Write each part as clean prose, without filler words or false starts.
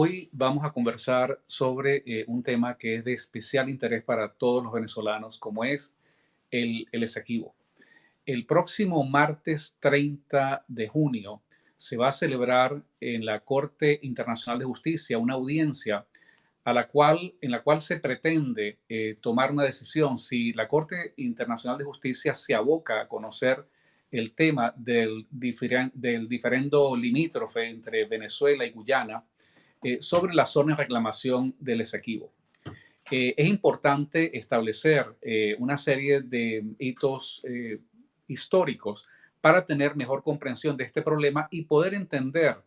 Hoy vamos a conversar sobre un tema que es de especial interés para todos los venezolanos, como es el Esequibo. El próximo martes 30 de junio se va a celebrar en la Corte Internacional de Justicia una audiencia en la cual se pretende tomar una decisión si la Corte Internacional de Justicia se aboca a conocer el tema del diferendo limítrofe entre Venezuela y Guyana sobre la zona de reclamación del Esequibo. Es importante establecer una serie de hitos históricos para tener mejor comprensión de este problema y poder entender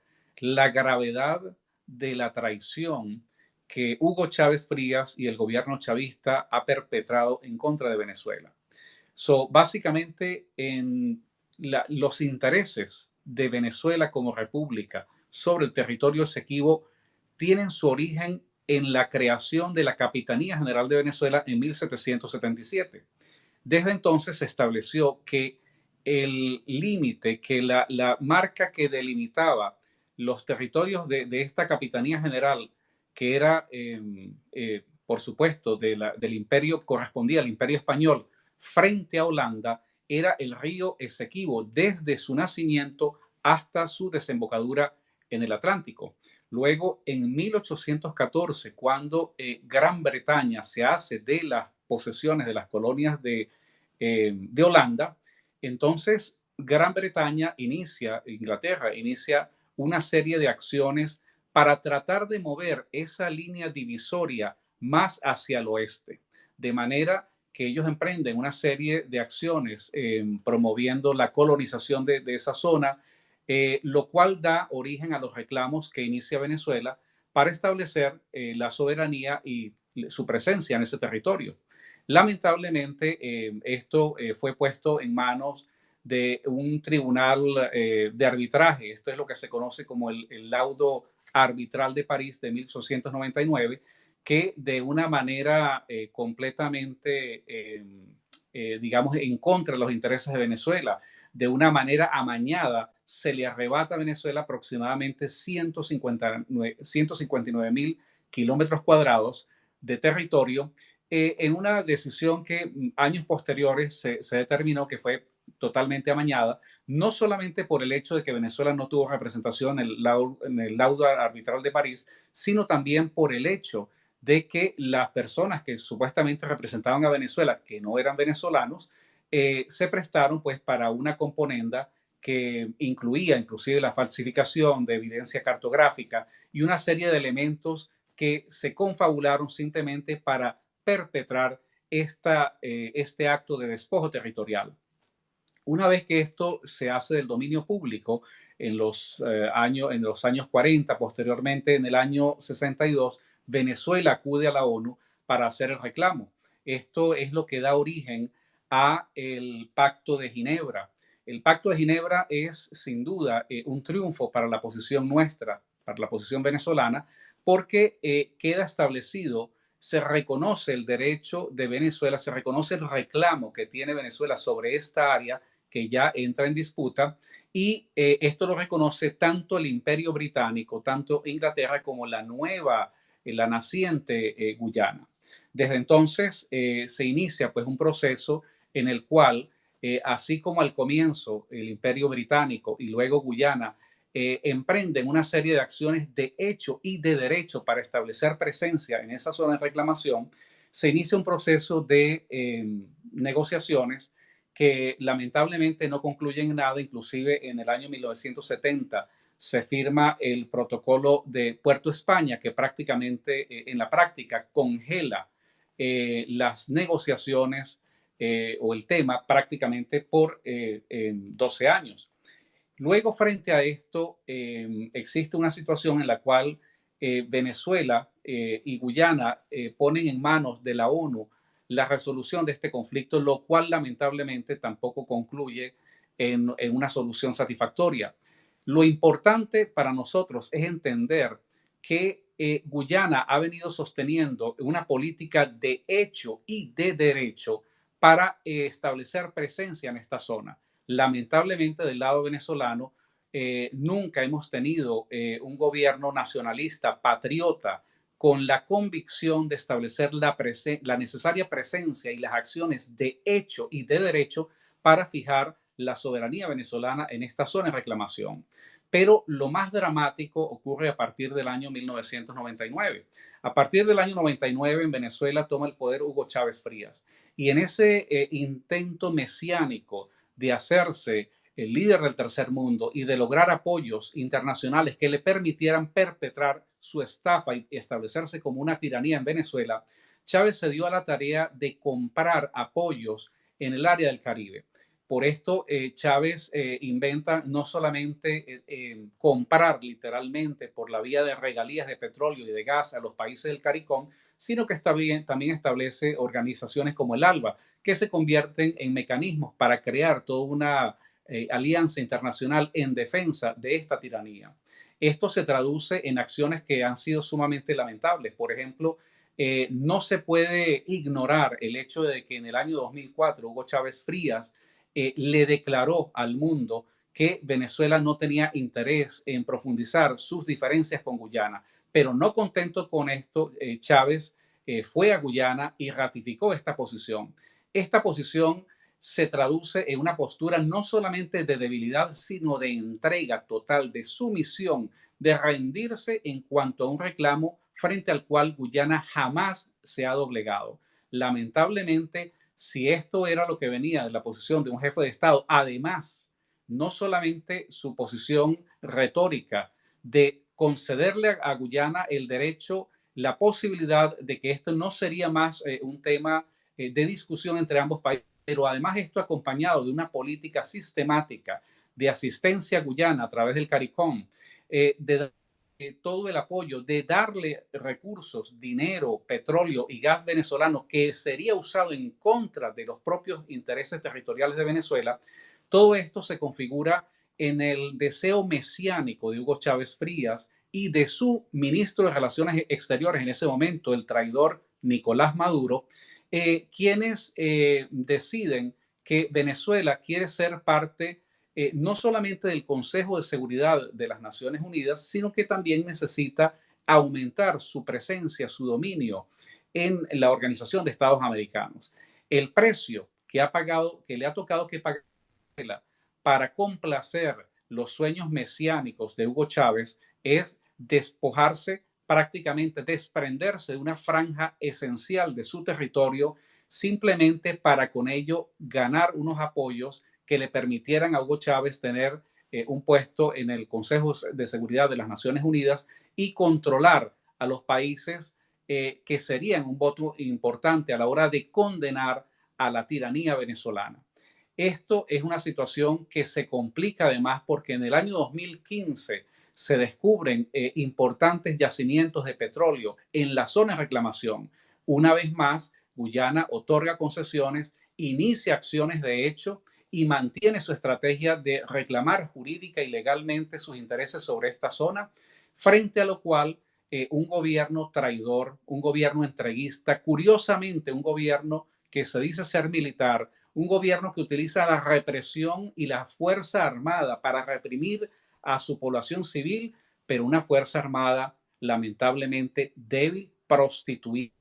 la gravedad de la traición que Hugo Chávez Frías y el gobierno chavista ha perpetrado en contra de Venezuela. Básicamente, los intereses de Venezuela como república sobre el territorio Esequibo tienen su origen en la creación de la Capitanía General de Venezuela en 1777. Desde entonces se estableció que el límite, que la marca que delimitaba los territorios de esta Capitanía General, que era, por supuesto, del imperio, correspondía al imperio español frente a Holanda, era el río Esequibo, desde su nacimiento hasta su desembocadura en el Atlántico. Luego, en 1814, cuando Gran Bretaña se hace de las posesiones de las colonias de Holanda, entonces Gran Bretaña Inglaterra inicia una serie de acciones para tratar de mover esa línea divisoria más hacia el oeste, de manera que ellos emprenden una serie de acciones promoviendo la colonización de esa zona, lo cual da origen a los reclamos que inicia Venezuela para establecer la soberanía y su presencia en ese territorio. Lamentablemente, esto fue puesto en manos de un tribunal de arbitraje. Esto es lo que se conoce como el laudo arbitral de París de 1899, que de una manera completamente, digamos, en contra de los intereses de Venezuela, de una manera amañada, se le arrebata a Venezuela aproximadamente 159 mil kilómetros cuadrados de territorio, en una decisión que años posteriores se determinó que fue totalmente amañada, no solamente por el hecho de que Venezuela no tuvo representación en el laudo arbitral de París, sino también por el hecho de que las personas que supuestamente representaban a Venezuela, que no eran venezolanos, se prestaron pues para una componenda que incluía inclusive la falsificación de evidencia cartográfica y una serie de elementos que se confabularon simplemente para perpetrar este acto de despojo territorial. Una vez que esto se hace del dominio público en los años 40, posteriormente en el año 62, Venezuela acude a la ONU para hacer el reclamo. Esto es lo que da origen a el Pacto de Ginebra. El Pacto de Ginebra es sin duda un triunfo para la posición nuestra, para la posición venezolana, porque queda establecido, se reconoce el derecho de Venezuela, se reconoce el reclamo que tiene Venezuela sobre esta área que ya entra en disputa, y esto lo reconoce tanto el Imperio Británico, tanto Inglaterra como la naciente Guyana. Desde entonces se inicia pues un proceso en el cual, así como al comienzo el Imperio Británico y luego Guyana emprenden una serie de acciones de hecho y de derecho para establecer presencia en esa zona de reclamación, se inicia un proceso de negociaciones que lamentablemente no concluyen en nada. Inclusive en el año 1970 se firma el protocolo de Puerto España, que prácticamente en la práctica congela las negociaciones o el tema prácticamente por 12 años. Luego, frente a esto, existe una situación en la cual Venezuela y Guyana ponen en manos de la ONU la resolución de este conflicto, lo cual lamentablemente tampoco concluye en una solución satisfactoria. Lo importante para nosotros es entender que Guyana ha venido sosteniendo una política de hecho y de derecho para establecer presencia en esta zona. Lamentablemente, del lado venezolano, nunca hemos tenido un gobierno nacionalista, patriota, con la convicción de establecer la necesaria presencia y las acciones de hecho y de derecho para fijar la soberanía venezolana en esta zona de reclamación. Pero lo más dramático ocurre a partir del año 1999. A partir del año 99 en Venezuela toma el poder Hugo Chávez Frías y en ese intento mesiánico de hacerse el líder del tercer mundo y de lograr apoyos internacionales que le permitieran perpetrar su estafa y establecerse como una tiranía en Venezuela, Chávez se dio a la tarea de comprar apoyos en el área del Caribe. Por esto, Chávez inventa no solamente comprar literalmente por la vía de regalías de petróleo y de gas a los países del CARICOM, sino que también establece organizaciones como el ALBA, que se convierten en mecanismos para crear toda una alianza internacional en defensa de esta tiranía. Esto se traduce en acciones que han sido sumamente lamentables. Por ejemplo, no se puede ignorar el hecho de que en el año 2004 Hugo Chávez Frías le declaró al mundo que Venezuela no tenía interés en profundizar sus diferencias con Guyana. Pero no contento con esto, Chávez fue a Guyana y ratificó esta posición. Esta posición se traduce en una postura no solamente de debilidad, sino de entrega total, de sumisión, de rendirse en cuanto a un reclamo frente al cual Guyana jamás se ha doblegado. Lamentablemente, si esto era lo que venía de la posición de un jefe de Estado, además, no solamente su posición retórica de concederle a Guyana el derecho, la posibilidad de que esto no sería más un tema de discusión entre ambos países, pero además esto acompañado de una política sistemática de asistencia a Guyana a través del CARICOM, de todo el apoyo, de darle recursos, dinero, petróleo y gas venezolano que sería usado en contra de los propios intereses territoriales de Venezuela, todo esto se configura en el deseo mesiánico de Hugo Chávez Frías y de su ministro de Relaciones Exteriores en ese momento, el traidor Nicolás Maduro, quienes deciden que Venezuela quiere ser parte no solamente del Consejo de Seguridad de las Naciones Unidas, sino que también necesita aumentar su presencia, su dominio en la Organización de Estados Americanos. El precio que ha pagado, que le ha tocado que pagar para complacer los sueños mesiánicos de Hugo Chávez es despojarse, prácticamente desprenderse de una franja esencial de su territorio, simplemente para con ello ganar unos apoyos que le permitieran a Hugo Chávez tener un puesto en el Consejo de Seguridad de las Naciones Unidas y controlar a los países que serían un voto importante a la hora de condenar a la tiranía venezolana. Esto es una situación que se complica además porque en el año 2015 se descubren importantes yacimientos de petróleo en la zona de reclamación. Una vez más, Guyana otorga concesiones, inicia acciones de hecho y mantiene su estrategia de reclamar jurídica y legalmente sus intereses sobre esta zona, frente a lo cual un gobierno traidor, un gobierno entreguista, curiosamente un gobierno que se dice ser militar, un gobierno que utiliza la represión y la fuerza armada para reprimir a su población civil, pero una fuerza armada lamentablemente débil, prostituida,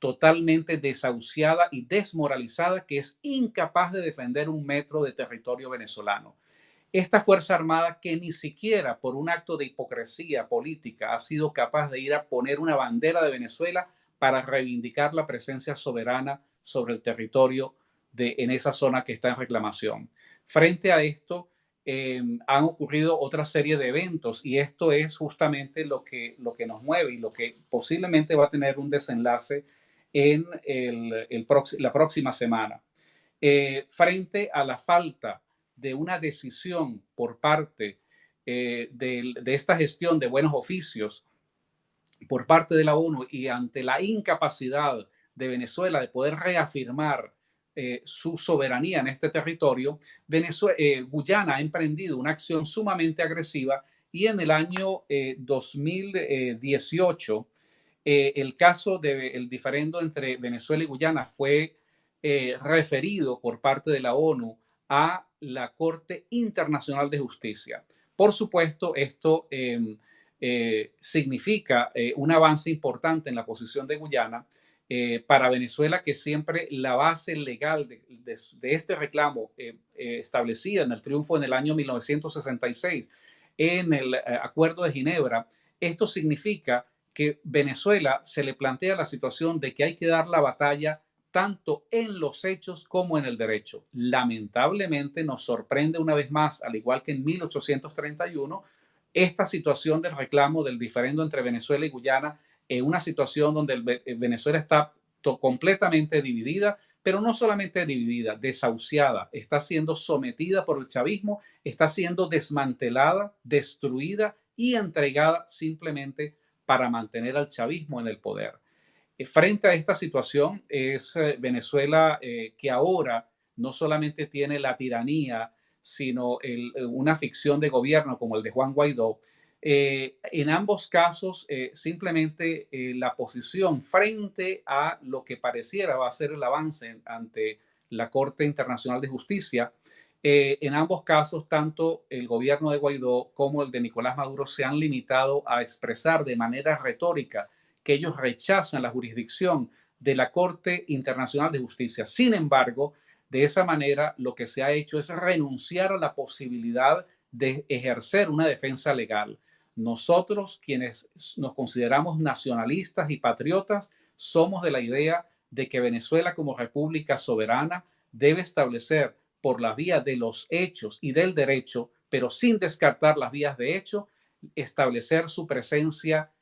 totalmente desahuciada y desmoralizada, que es incapaz de defender un metro de territorio venezolano. Esta Fuerza Armada que ni siquiera por un acto de hipocresía política ha sido capaz de ir a poner una bandera de Venezuela para reivindicar la presencia soberana sobre el territorio en esa zona que está en reclamación. Frente a esto, han ocurrido otra serie de eventos y esto es justamente lo que nos mueve y lo que posiblemente va a tener un desenlace en la próxima semana. Frente a la falta de una decisión por parte de esta gestión de buenos oficios por parte de la ONU y ante la incapacidad de Venezuela de poder reafirmar su soberanía en este territorio, Guyana ha emprendido una acción sumamente agresiva y en el año 2018 el caso del diferendo entre Venezuela y Guyana fue referido por parte de la ONU a la Corte Internacional de Justicia. Por supuesto, esto significa un avance importante en la posición de Guyana. Para Venezuela, que siempre la base legal de este reclamo establecida en el triunfo en el año 1966 en el Acuerdo de Ginebra, esto significa que Venezuela se le plantea la situación de que hay que dar la batalla tanto en los hechos como en el derecho. Lamentablemente nos sorprende una vez más, al igual que en 1831, esta situación del reclamo del diferendo entre Venezuela y Guyana, en una situación donde Venezuela está completamente dividida, pero no solamente dividida, desahuciada, está siendo sometida por el chavismo, está siendo desmantelada, destruida y entregada simplemente para mantener al chavismo en el poder. Frente a esta situación es Venezuela que ahora no solamente tiene la tiranía, sino una ficción de gobierno como el de Juan Guaidó. En ambos casos, simplemente la posición frente a lo que pareciera va a ser el avance ante la Corte Internacional de Justicia, en ambos casos, tanto el gobierno de Guaidó como el de Nicolás Maduro se han limitado a expresar de manera retórica que ellos rechazan la jurisdicción de la Corte Internacional de Justicia. Sin embargo, de esa manera lo que se ha hecho es renunciar a la posibilidad de ejercer una defensa legal. Nosotros, quienes nos consideramos nacionalistas y patriotas, somos de la idea de que Venezuela como república soberana debe establecer por la vía de los hechos y del derecho, pero sin descartar las vías de hecho, establecer su presencia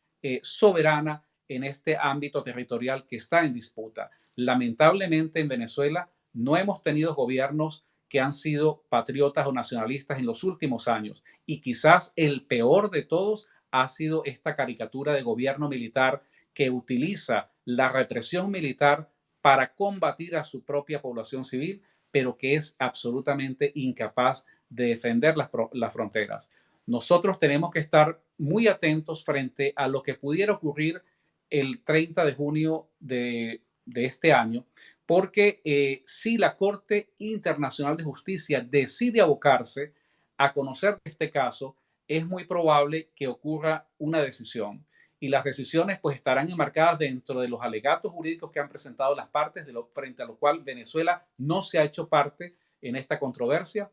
soberana en este ámbito territorial que está en disputa. Lamentablemente en Venezuela no hemos tenido gobiernos que han sido patriotas o nacionalistas en los últimos años y quizás el peor de todos ha sido esta caricatura de gobierno militar que utiliza la represión militar para combatir a su propia población civil, pero que es absolutamente incapaz de defender las fronteras. Nosotros tenemos que estar muy atentos frente a lo que pudiera ocurrir el 30 de junio de este año, porque si la Corte Internacional de Justicia decide abocarse a conocer este caso, es muy probable que ocurra una decisión. Y las decisiones pues estarán enmarcadas dentro de los alegatos jurídicos que han presentado las partes, frente a lo cual Venezuela no se ha hecho parte en esta controversia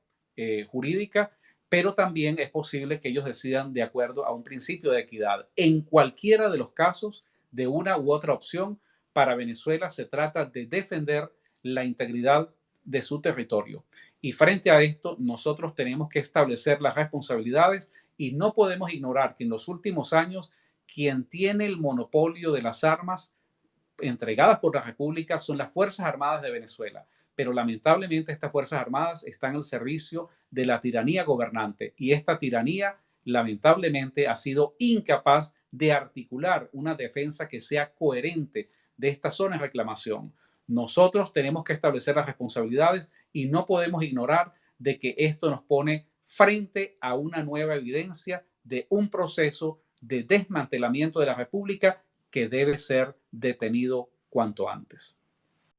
jurídica, pero también es posible que ellos decidan de acuerdo a un principio de equidad. En cualquiera de los casos, de una u otra opción, para Venezuela se trata de defender la integridad de su territorio. Y frente a esto, nosotros tenemos que establecer las responsabilidades y no podemos ignorar que en los últimos años, quien tiene el monopolio de las armas entregadas por la República son las Fuerzas Armadas de Venezuela. Pero lamentablemente estas Fuerzas Armadas están al servicio de la tiranía gobernante y esta tiranía lamentablemente ha sido incapaz de articular una defensa que sea coherente de esta zona de reclamación. Nosotros tenemos que establecer las responsabilidades y no podemos ignorar de que esto nos pone frente a una nueva evidencia de un proceso de desmantelamiento de la República que debe ser detenido cuanto antes.